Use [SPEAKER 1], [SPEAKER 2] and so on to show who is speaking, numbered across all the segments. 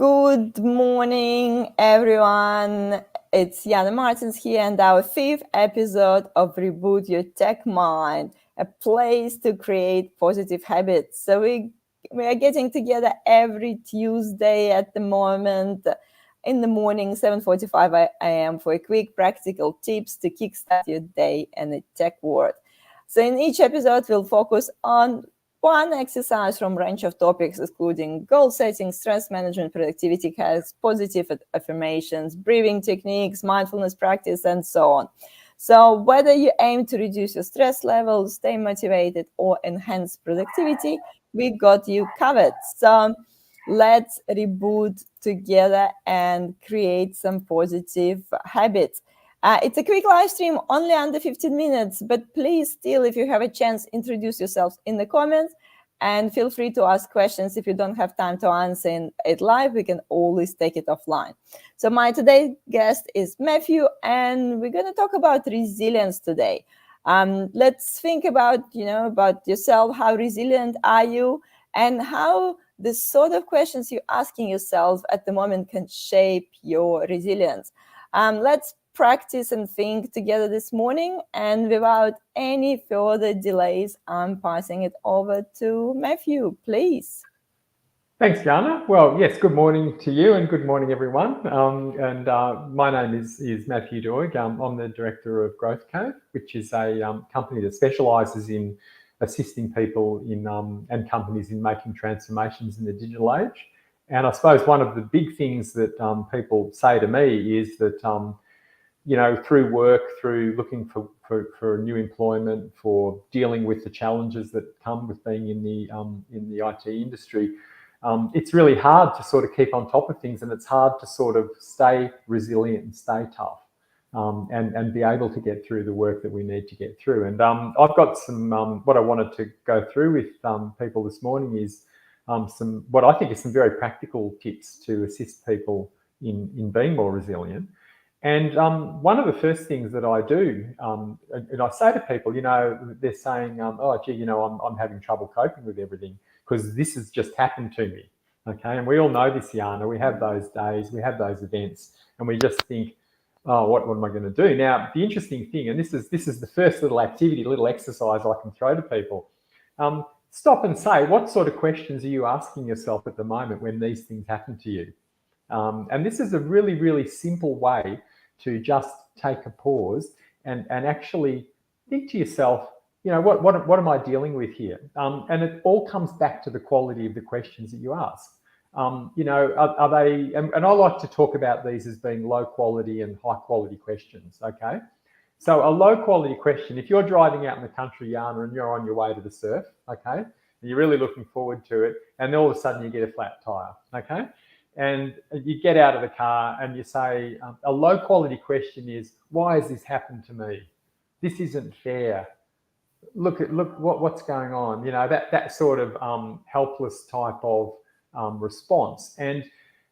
[SPEAKER 1] Good morning, everyone. It's Jana Martins here, and our 5th episode of Reboot Your Tech Mind, a place to create positive habits. So we are getting together every Tuesday at the moment in the morning, 7:45 a.m. for a quick practical tips to kickstart your day in the tech world. So in each episode, we'll focus on one exercise from a range of topics, including goal setting, stress management, productivity hacks, positive affirmations, breathing techniques, mindfulness practice, and so on. So whether you aim to reduce your stress levels, stay motivated, or enhance productivity, we got you covered. So let's reboot together and create some positive habits. It's a quick live stream, only under 15 minutes, but please still, if you have a chance, introduce yourselves in the comments and feel free to ask questions. If you don't have time to answer it live, we can always take it offline. So my today's guest is Matthew, and we're going to talk about resilience today. Let's think about yourself. How resilient are you, and how the sort of questions you're asking yourself at the moment can shape your resilience. Let's practice and think together this morning, and without any further delays, I'm passing it over to Matthew, please.
[SPEAKER 2] Thanks, Jana. Well, yes, good morning to you and good morning, everyone. My name is Matthew Doig. I'm the Director of Growth Code, which is a company that specialises in assisting people and companies in making transformations in the digital age. And I suppose one of the big things that people say to me is that through work, through looking for new employment, for dealing with the challenges that come with being in the IT industry, it's really hard to sort of keep on top of things, and it's hard to sort of stay resilient and stay tough, and be able to get through the work that we need to get through. And I've got some what I wanted to go through with people this morning is some what I think is some very practical tips to assist people in being more resilient. And one of the first things that I do, and I say to people, they're saying, oh, gee, I'm having trouble coping with everything because this has just happened to me. Okay, and we all know this, Jana. We have those days, we have those events, and we just think, oh, what am I going to do? Now, the interesting thing, and this is the first little activity, little exercise I can throw to people. Stop and say, what sort of questions are you asking yourself at the moment when these things happen to you? And this is a really, really simple way to just take a pause and actually think to yourself, what am I dealing with here? And it all comes back to the quality of the questions that you ask. Are they, and I like to talk about these as being low quality and high quality questions, okay? So a low quality question, if you're driving out in the country, Jana, and you're on your way to the surf, okay, and you're really looking forward to it, and all of a sudden you get a flat tire, okay? And you get out of the car and you say, a low quality question is, why has this happened to me? This isn't fair. Look what's going on. That sort of helpless type of response. And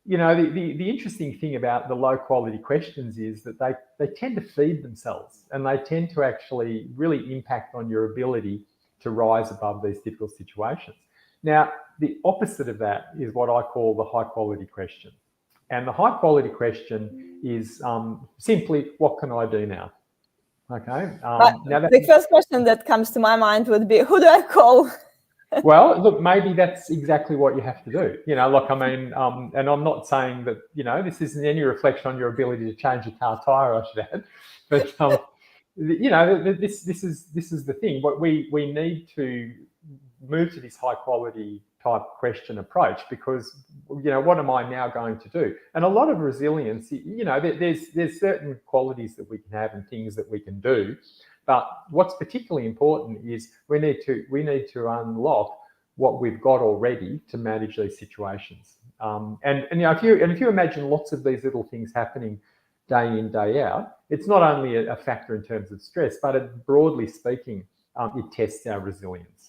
[SPEAKER 2] the interesting thing about the low quality questions is that they tend to feed themselves, and they tend to actually really impact on your ability to rise above these difficult situations. Now, the opposite of that is what I call the high quality question. And the high quality question is simply, what can I do now? Okay.
[SPEAKER 1] The first question that comes to my mind would be, who do I call?
[SPEAKER 2] Well, look, maybe that's exactly what you have to do. And I'm not saying that, this isn't any reflection on your ability to change a car tire, I should add. But, this is the thing. What we need to move to this high quality type question approach, because what am I now going to do? And a lot of resilience, there's certain qualities that we can have and things that we can do, but what's particularly important is we need to unlock what we've got already to manage these situations. If you imagine lots of these little things happening day in, day out, it's not only a factor in terms of stress, but broadly speaking, it tests our resilience.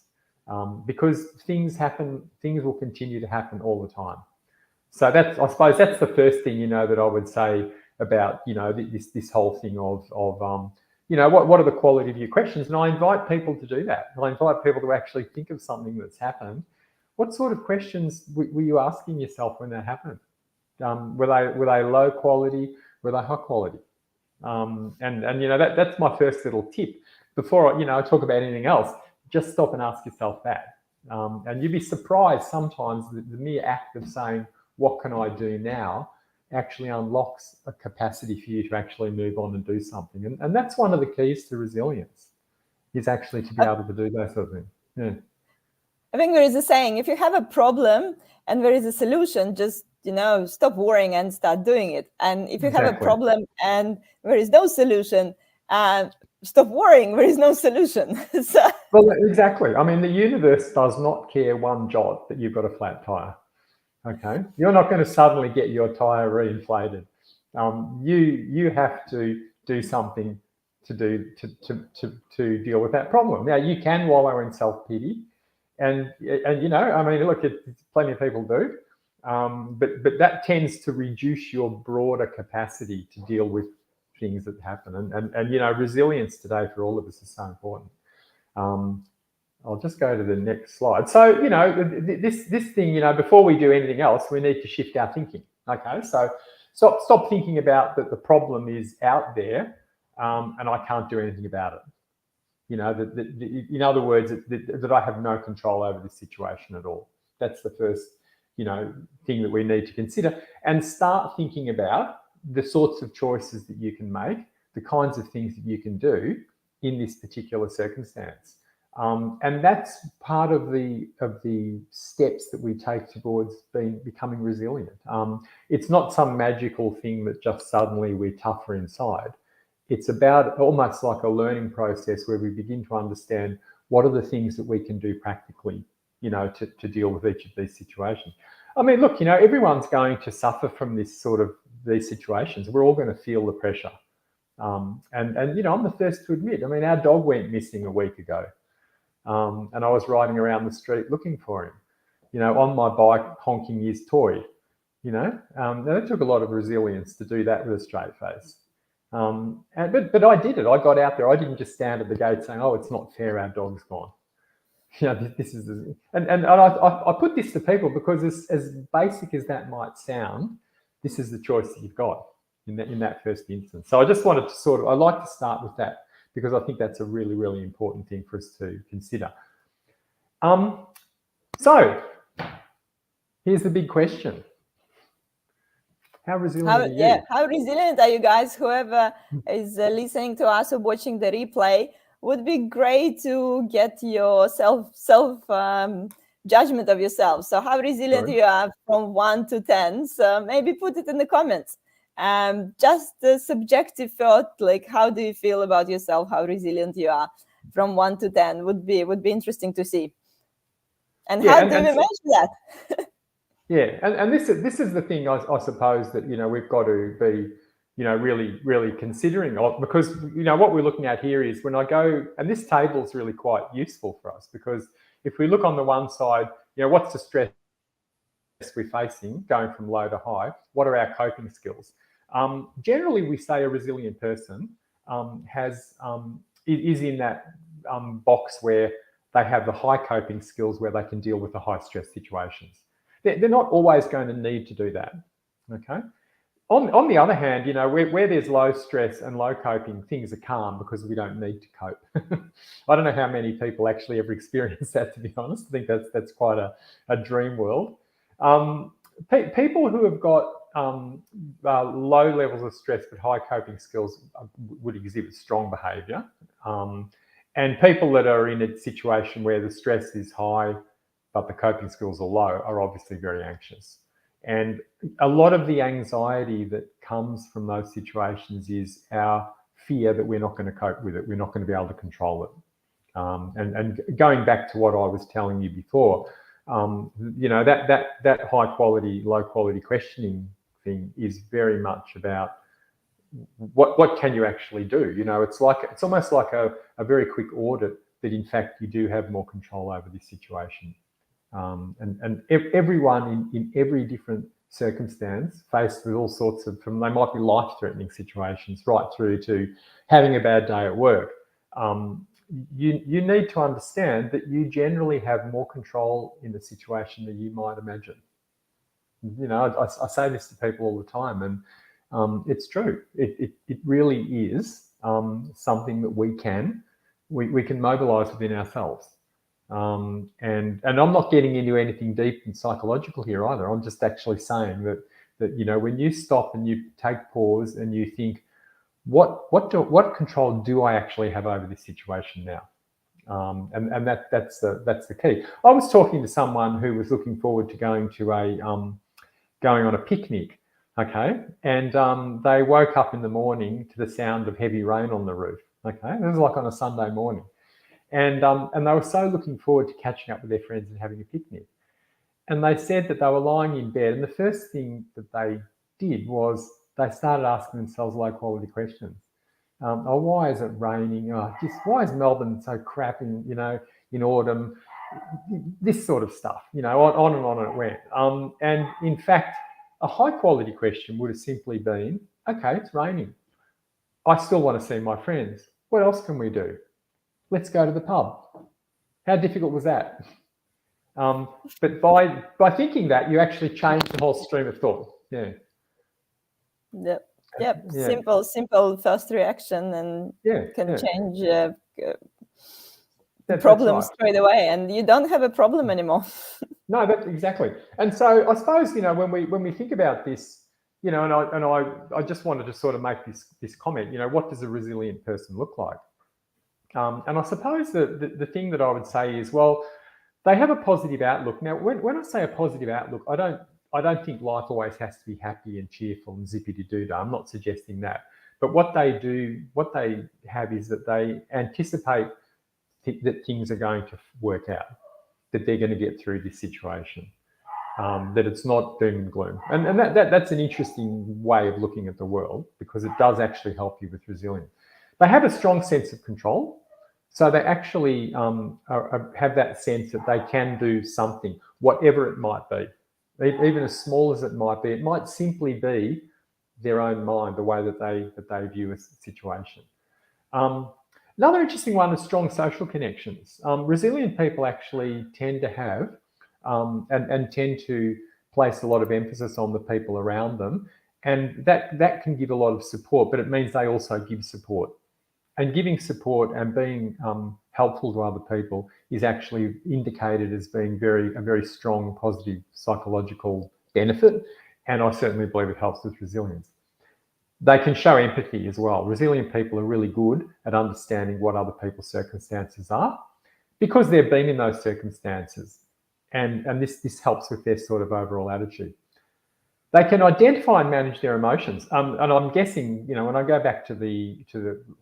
[SPEAKER 2] Because things happen, things will continue to happen all the time. So I suppose that's the first thing, that I would say about, this whole thing of what are the quality of your questions? And I invite people to do that. I invite people to actually think of something that's happened. What sort of questions were you asking yourself when that happened? Were they low quality? Were they high quality? And that's my first little tip. Before I talk about anything else, just stop and ask yourself that. And you'd be surprised sometimes that the mere act of saying, what can I do now, actually unlocks a capacity for you to actually move on and do something. And that's one of the keys to resilience, is actually to be able to do that sort of thing. Yeah.
[SPEAKER 1] I think there is a saying, if you have a problem and there is a solution, just, stop worrying and start doing it. And if you have a problem and there is no solution, stop worrying, there is no solution.
[SPEAKER 2] Well, exactly. I mean, the universe does not care one jot that you've got a flat tire. Okay, you're not going to suddenly get your tire reinflated. You have to do something to deal with that problem. Now, you can wallow in self-pity, and I mean, look, plenty of people do, but that tends to reduce your broader capacity to deal with things that happen. And resilience today for all of us is so important. I'll just go to the next slide. So, this thing, before we do anything else, we need to shift our thinking. Okay, so stop thinking about that the problem is out there and I can't do anything about it. In other words, that I have no control over this situation at all. That's the first, thing that we need to consider, and start thinking about the sorts of choices that you can make, the kinds of things that you can do in this particular circumstance. And that's part of the steps that we take towards becoming resilient. It's not some magical thing that just suddenly we're tougher inside. It's about almost like a learning process where we begin to understand what are the things that we can do practically, to deal with each of these situations. I mean, look, everyone's going to suffer from these situations. We're all going to feel the pressure. And I'm the first to admit, I mean, our dog went missing a week ago. And I was riding around the street looking for him, on my bike, honking his toy, Now, it took a lot of resilience to do that with a straight face. But I did it. I got out there. I didn't just stand at the gate saying, "Oh, it's not fair, our dog's gone." This is, and I put this to people because as basic as that might sound, this is the choice that you've got in that first instance. So I just wanted to I like to start with that, because I think that's a really, really important thing for us to consider. So here's the big question. How resilient are you?
[SPEAKER 1] Yeah, how resilient are you guys? Whoever is listening to us or watching the replay, would be great to get your self judgment of yourself. So how resilient you are from 1 to 10. So maybe put it in the comments. Just the subjective thought, like how do you feel about yourself? How resilient you are from 1 to 10 would be interesting to see. And how do we measure that?
[SPEAKER 2] Yeah, and this is the thing I suppose that we've got to be really, really considering of, because what we're looking at here is when I go, and this table is really quite useful for us, because if we look on the one side, what's the stress we're facing going from low to high? What are our coping skills? Generally, we say a resilient person is in that box where they have the high coping skills, where they can deal with the high stress situations. They're not always going to need to do that. Okay. On the other hand, where there's low stress and low coping, things are calm because we don't need to cope. I don't know how many people actually ever experience that, to be honest. I think that's quite a dream world. People who have got low levels of stress but high coping skills would exhibit strong behaviour. And people that are in a situation where the stress is high but the coping skills are low are obviously very anxious. And a lot of the anxiety that comes from those situations is our fear that we're not going to cope with it. We're not going to be able to control it. And going back to what I was telling you before, that high quality, low quality questioning thing is very much about what can you actually do? It's almost like a very quick audit that in fact you do have more control over this situation. And everyone in every different circumstance, faced with all sorts of, they might be life-threatening situations, right through to having a bad day at work. You need to understand that you generally have more control in the situation than you might imagine. You know, I say this to people all the time, and it's true. It really is something that we can mobilise within ourselves. And I'm not getting into anything deep and psychological here either. I'm just actually saying that you know, when you stop and you take pause and you think, what control do I actually have over this situation now? And that's the key. I was talking to someone who was looking forward to going on a picnic, okay, and they woke up in the morning to the sound of heavy rain on the roof. Okay, it was like on a Sunday morning, and they were so looking forward to catching up with their friends and having a picnic. And they said that they were lying in bed, and the first thing that they did was they started asking themselves low quality questions. Oh, why is it raining? Oh, just why is Melbourne so crap in autumn? This sort of stuff, you know, on and on it went. And in fact, a high quality question would have simply been, okay, it's raining. I still want to see my friends. What else can we do? Let's go to the pub. How difficult was that? But by thinking that, you actually change the whole stream of thought. Yeah.
[SPEAKER 1] Yep.
[SPEAKER 2] Yeah.
[SPEAKER 1] Simple first reaction, and can change problem
[SPEAKER 2] right.
[SPEAKER 1] straight away, and you don't have a problem anymore.
[SPEAKER 2] No, that's exactly. And so I suppose, you know, when we think about this, you know, and I just wanted to sort of make this comment, you know, what does a resilient person look like? And I suppose the thing that I would say is, well, they have a positive outlook. Now, when I say a positive outlook, I don't think life always has to be happy and cheerful and zippity-doo-dah. I'm not suggesting that. But what they have is that they anticipate that things are going to work out, that they're going to get through this situation, that it's not doom and gloom. And that's an interesting way of looking at the world, because it does actually help you with resilience. They have a strong sense of control. So they actually have that sense that they can do something, whatever it might be, even as small as it might be. It might simply be their own mind, the way that they view a situation. Another interesting one is strong social connections. Resilient people actually tend to have and tend to place a lot of emphasis on the people around them, and that can give a lot of support, but it means they also give support. And giving support and being helpful to other people is actually indicated as being a very strong, positive psychological benefit. And I certainly believe it helps with resilience. They can show empathy as well. Resilient people are really good at understanding what other people's circumstances are, because they've been in those circumstances. And this helps with their sort of overall attitude. They can identify and manage their emotions. And I'm guessing, you know, when I go back to the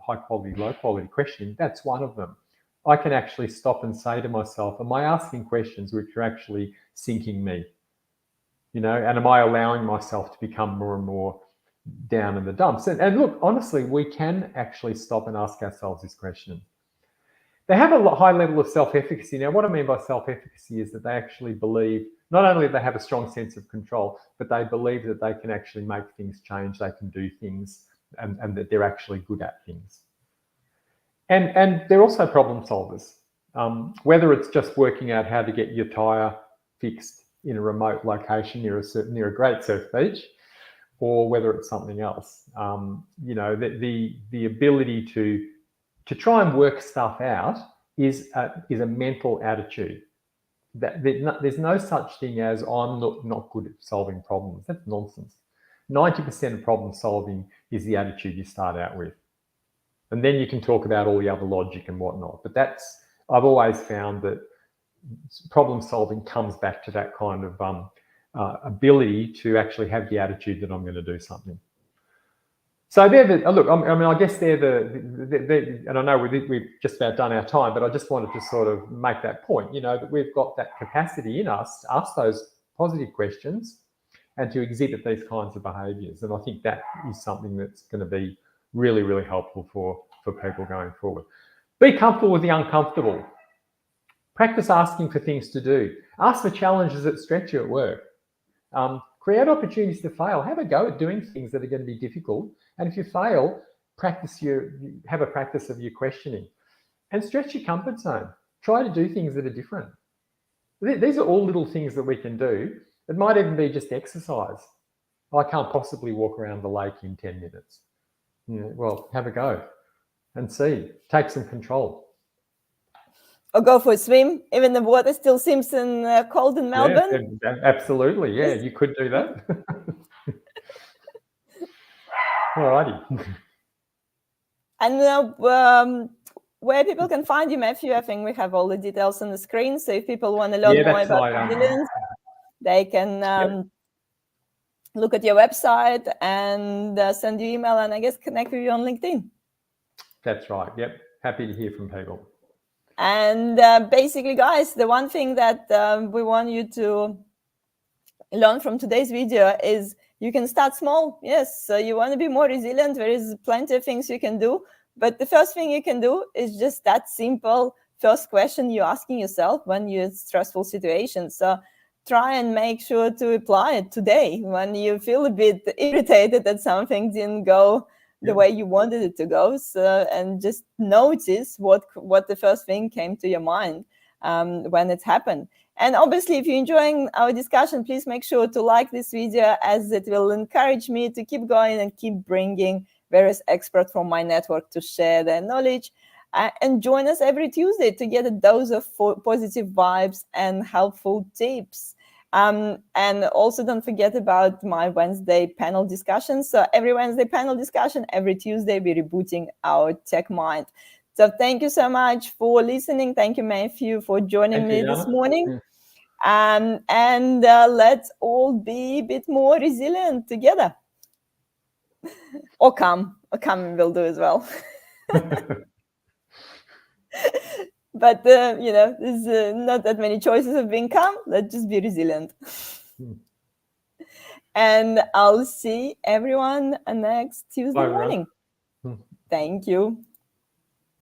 [SPEAKER 2] high quality, low quality questioning, that's one of them. I can actually stop and say to myself, am I asking questions which are actually sinking me? You know, and am I allowing myself to become more and more down in the dumps? And look, honestly, we can actually stop and ask ourselves this question. They have a high level of self-efficacy. Now, what I mean by self-efficacy is that they actually believe, not only do they have a strong sense of control, but they believe that they can actually make things change, they can do things, and that they're actually good at things. And they're also problem solvers. Whether it's just working out how to get your tyre fixed in a remote location near a great surf beach, or whether it's something else. You know, the ability to try and work stuff out is a mental attitude. There's no such thing as I'm not good at solving problems. That's nonsense. 90% of problem solving is the attitude you start out with. And then you can talk about all the other logic and whatnot. But I've always found that problem solving comes back to that kind of ability to actually have the attitude that I'm going to do something. So look, I mean, I guess and I know we've just about done our time, but I just wanted to sort of make that point, you know, that we've got that capacity in us to ask those positive questions and to exhibit these kinds of behaviours. And I think that is something that's going to be really, really helpful for people going forward. Be comfortable with the uncomfortable. Practice asking for things to do. Ask for challenges that stretch you at work. Create opportunities to fail. Have a go at doing things that are going to be difficult. And if you fail, have a practice of your questioning. And stretch your comfort zone. Try to do things that are different. These are all little things that we can do It might even be just exercise. I can't possibly walk around the lake in 10 minutes. Well, have a go and see. Take some control.
[SPEAKER 1] Or go for a swim, even the water still seems cold in Melbourne.
[SPEAKER 2] Yeah, absolutely. Yeah, you could do that. Alrighty.
[SPEAKER 1] And where people can find you, Matthew, I think we have all the details on the screen. So if people want to learn more about resilience, they can look at your website and send you email, and I guess connect with you on LinkedIn.
[SPEAKER 2] That's right. Yep. Happy to hear from people.
[SPEAKER 1] And basically, guys, the one thing that we want you to learn from today's video is you can start small. Yes, so you want to be more resilient. There is plenty of things you can do. But the first thing you can do is just that simple first question you're asking yourself when you're in stressful situations. So try and make sure to apply it today when you feel a bit irritated that something didn't go the way you wanted it to go. So, and just notice what the first thing came to your mind when it happened. And obviously, if you're enjoying our discussion, please make sure to like this video, as it will encourage me to keep going and keep bringing various experts from my network to share their knowledge. And join us every Tuesday to get a dose of positive vibes and helpful tips. And also don't forget about my Wednesday panel discussion. So every Wednesday panel discussion, every Tuesday we're rebooting our tech mind. So thank you so much for listening. Thank you, Matthew, for joining me this morning. And let's all be a bit more resilient together. Or calm will do as well. But there's not that many choices of being calm. Let's just be resilient. And I'll see everyone next Tuesday morning. Thank you.